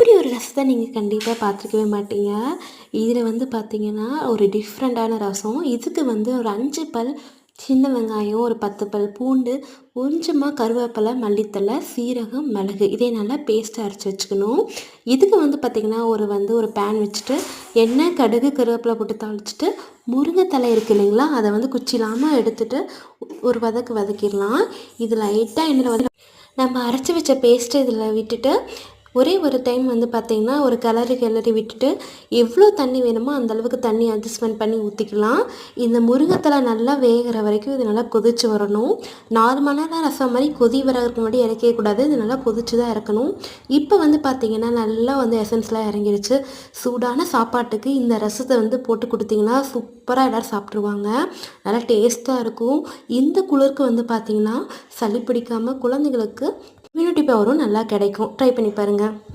இப்படி ஒரு ரசத்தை நீங்கள் கண்டிப்பாக பார்த்துருக்கவே மாட்டீங்க. இதில் வந்து பார்த்தீங்கன்னா, ஒரு டிஃப்ரெண்ட்டான ரசம். இதுக்கு வந்து ஒரு 5 பல் சின்ன வெங்காயம், ஒரு 10 பல் பூண்டு, கொஞ்சமாக கருவேப்பிலை, மல்லித்தழை, சீரகம், மிளகு இதை நல்லா பேஸ்ட்டாக அரைச்சி வச்சுக்கணும். இதுக்கு வந்து பார்த்திங்கன்னா, ஒரு பேன் வச்சுட்டு எண்ணெய், கடுகு, கருவேப்பிலை போட்டு தாளிச்சிட்டு முருங்கைத்தழை இருக்குது இல்லைங்களா, அதை வந்து குச்சி இல்லாமல் எடுத்துட்டு ஒரு வதக்கிடலாம். இது லைட்டாக எண்ணெயில் வந்து நம்ம அரைச்சி வச்ச பேஸ்ட்டு இதில் விட்டுட்டு ஒரே ஒரு டைம் வந்து பார்த்திங்கன்னா ஒரு கிளறி விட்டுட்டு எவ்வளோ தண்ணி வேணுமோ அந்தளவுக்கு தண்ணி அட்ஜஸ்ட்மெண்ட் பண்ணி ஊற்றிக்கலாம். இந்த முருங்கைத்தலை நல்லா வேகிற வரைக்கும் இது நல்லா கொதித்து வரணும். நார்மலான ரசம் மாதிரி கொதி வரதுக்கு முன்னாடி இறக்கக்கூடாது, இது நல்லா கொதித்து தான் இறக்கணும். இப்போ வந்து பார்த்திங்கன்னா நல்லா வந்து எசன்ஸ்லாம் இறங்கிடுச்சு. சூடான சாப்பாட்டுக்கு இந்த ரசத்தை வந்து போட்டு கொடுத்திங்கன்னா சூப்பராக எல்லோரும் சாப்பிட்ருவாங்க. நல்லா டேஸ்ட்டாக இருக்கும். இந்த குளிருக்கு வந்து பார்த்திங்கன்னா சளி பிடிக்காமல் குழந்தைங்களுக்கு இம்யூனிட்டி பவரும் நல்லா கிடைக்கும். ட்ரை பண்ணி பாருங்கள்.